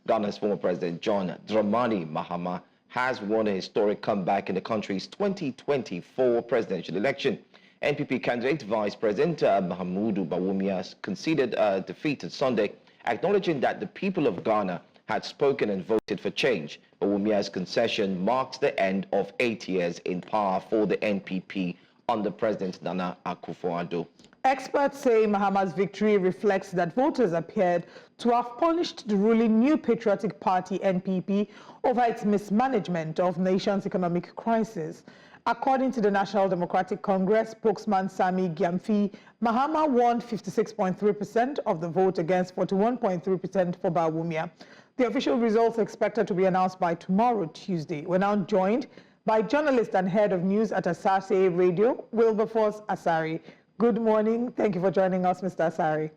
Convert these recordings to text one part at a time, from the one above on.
Ghana's former President John Dramani Mahama has won a historic comeback in the country's 2024 presidential election. NPP candidate Vice President Mahamudu Bawumia conceded defeat on Sunday, acknowledging that the people of Ghana had spoken and voted for change. Bawumia's concession marks the end of 8 years in power for the NPP under President Nana Akufo-Addo. Experts say Mahama's victory reflects that voters appeared to have punished the ruling New Patriotic Party (NPP) over its mismanagement of nation's economic crisis. According to the National Democratic Congress spokesman Sami Gyamfi, Mahama won 56.3% of the vote against 41.3% for Bawumia. The official results are expected to be announced by tomorrow, Tuesday. We're now joined by journalist and head of news at Asase Radio, Wilberforce Asari. Good morning. Thank you for joining us, Mr. Asari.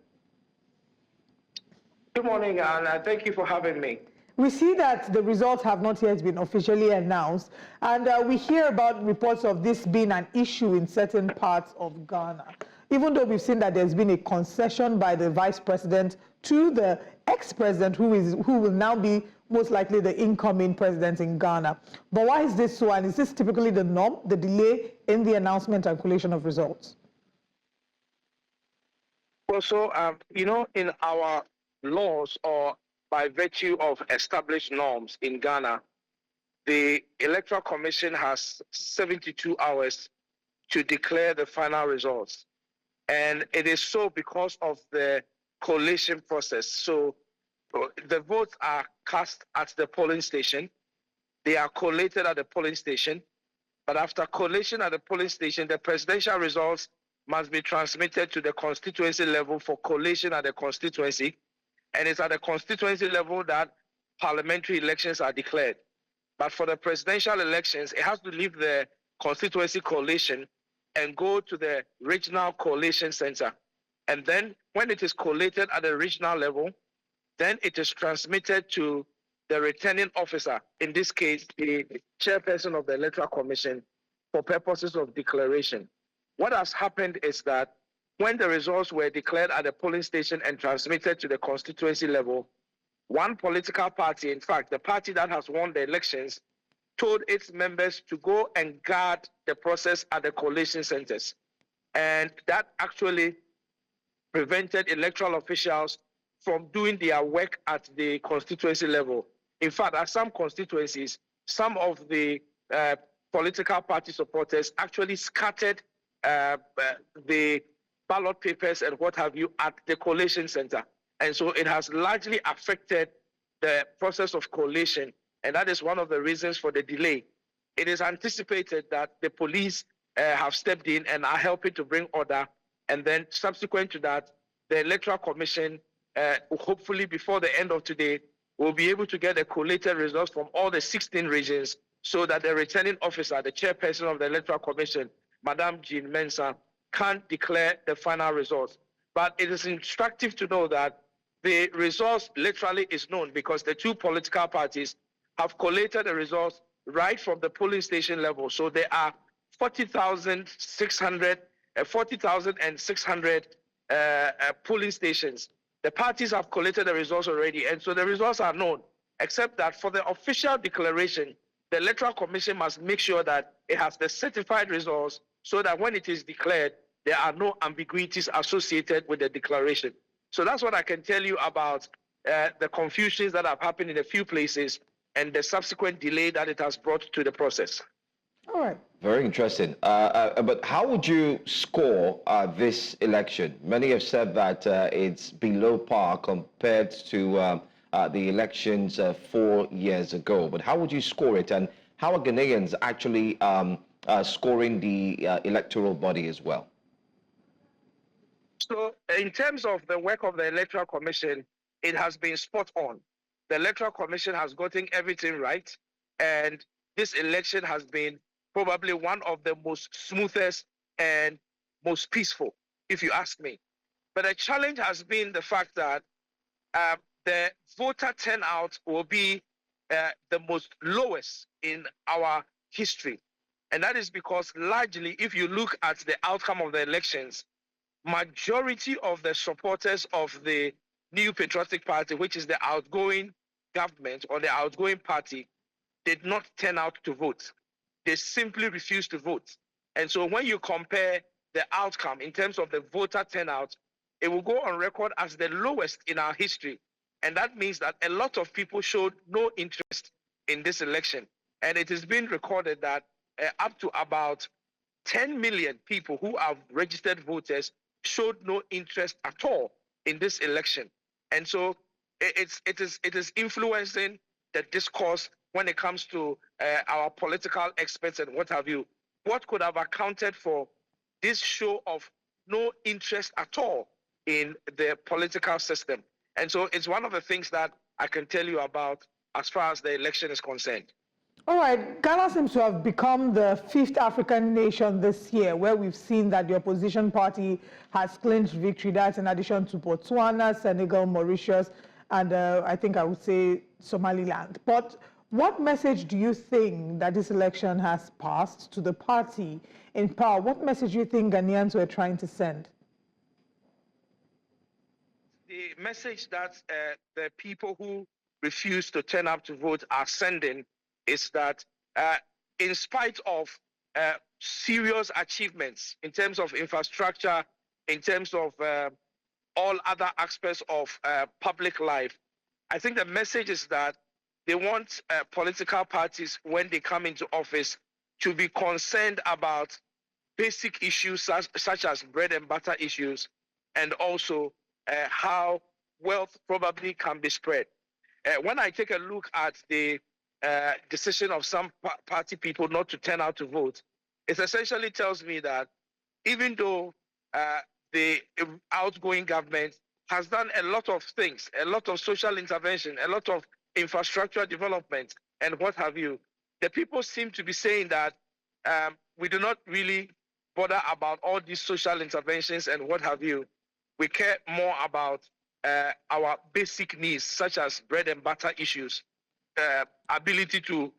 Good morning, and thank you for having me. We see that the results have not yet been officially announced, and we hear about reports of this being an issue in certain parts of Ghana. Even though we've seen that there's been a concession by the vice president to the ex-president who will now be most likely the incoming president in Ghana. But why is this so, and is this typically the norm, the delay in the announcement and collation of results? Well, so, in our laws, or by virtue of established norms in Ghana, the Electoral Commission has 72 hours to declare the final results. And it is so because of the collation process. So the votes are cast at the polling station. They are collated at the polling station. But after collation at the polling station, the presidential results must be transmitted to the constituency level for collation at the constituency. And it's at the constituency level that parliamentary elections are declared. But for the presidential elections, it has to leave the constituency collation and go to the regional collation center. And then when it is collated at the regional level, then it is transmitted to the returning officer, in this case, the chairperson of the Electoral Commission, for purposes of declaration. What has happened is that when the results were declared at the polling station and transmitted to the constituency level, one political party, in fact, the party that has won the elections, told its members to go and guard the process at the collation centers. And that actually prevented electoral officials from doing their work at the constituency level. In fact, at some constituencies, some of the political party supporters actually scattered the ballot papers and what have you at the collation center. And so it has largely affected the process of collation. And that is one of the reasons for the delay. It is anticipated that the police have stepped in and are helping to bring order. And then subsequent to that, the Electoral Commission, hopefully before the end of today, will be able to get the collated results from all the 16 regions so that the returning officer, the chairperson of the Electoral Commission, Madam Jean Mensah, can declare the final results. But it is instructive to know that the results literally is known because the two political parties have collated the results right from the polling station level. So there are 40,600 polling stations. The parties have collated the results already, and so the results are known, except that for the official declaration, the Electoral Commission must make sure that it has the certified results so that when it is declared, there are no ambiguities associated with the declaration. So that's what I can tell you about the confusions that have happened in a few places and the subsequent delay that it has brought to the process. All right. Very interesting. But how would you score this election? Many have said that it's below par compared to the elections 4 years ago. But how would you score it? And how are Ghanaians actually scoring the electoral body as well? So in terms of the work of the Electoral Commission, it has been spot on. The Electoral Commission has gotten everything right. And this election has been probably one of the most smoothest and most peaceful, if you ask me. But the challenge has been the fact that the voter turnout will be the most lowest in our history. And that is because largely, if you look at the outcome of the elections, majority of the supporters of the New Patriotic Party, which is the outgoing government or the outgoing party did not turn out to vote. They simply refused to vote. And so when you compare the outcome in terms of the voter turnout, it will go on record as the lowest in our history. And that means that a lot of people showed no interest in this election. And it has been recorded that up to about 10 million people who are registered voters showed no interest at all in this election. And so it is influencing the discourse when it comes to our political experts and what have you. What could have accounted for this show of no interest at all in the political system? And so it's one of the things that I can tell you about as far as the election is concerned. All right, Ghana seems to have become the 5th African nation this year where we've seen that the opposition party has clinched victory. That's in addition to Botswana, Senegal, Mauritius, and I think I would say Somaliland. But what message do you think that this election has passed to the party in power? What message do you think Ghanaians were trying to send? The message that the people who refuse to turn up to vote are sending is that in spite of serious achievements in terms of infrastructure, in terms of all other aspects of public life, I think the message is that they want political parties, when they come into office, to be concerned about basic issues such as bread and butter issues, and also how wealth probably can be spread. When I take a look at the decision of some party people not to turn out to vote, it essentially tells me that even though the outgoing government has done a lot of things, a lot of social intervention, a lot of infrastructure development, and what have you, the people seem to be saying that we do not really bother about all these social interventions and what have you. We care more about our basic needs, such as bread and butter issues, ability to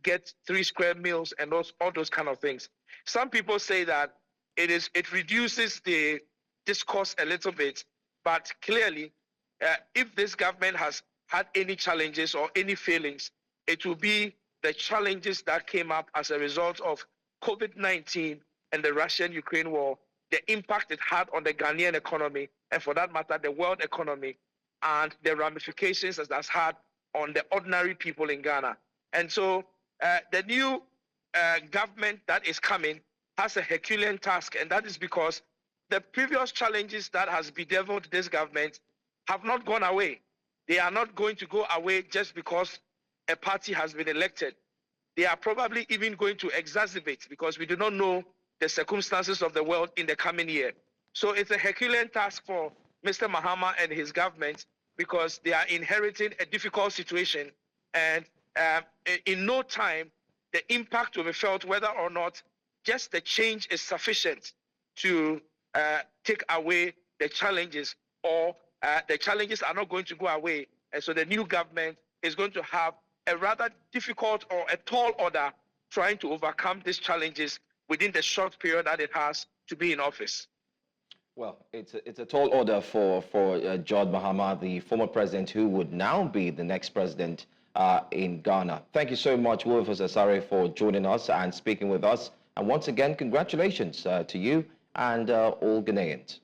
get 3 square meals, and all those kind of things. Some people say that it reduces the discourse a little bit, but clearly, if this government has had any challenges or any failings, it will be the challenges that came up as a result of COVID-19 and the Russian-Ukraine war, the impact it had on the Ghanaian economy, and for that matter, the world economy, and the ramifications it has had on the ordinary people in Ghana. And so the new government that is coming has a Herculean task, and that is because the previous challenges that has bedeviled this government have not gone away. They are not going to go away just because a party has been elected. They are probably even going to exacerbate, because we do not know the circumstances of the world in the coming year. So it's a Herculean task for Mr. Mahama and his government, because they are inheriting a difficult situation, and in no time, the impact will be felt whether or not just the change is sufficient to take away the challenges, or the challenges are not going to go away. And so the new government is going to have a rather difficult or a tall order trying to overcome these challenges within the short period that it has to be in office. Well, it's a tall order for John Mahama, the former president who would now be the next president in Ghana. Thank you so much, Wilfus Asare, for joining us and speaking with us. And once again, congratulations to you and all Ghanaians.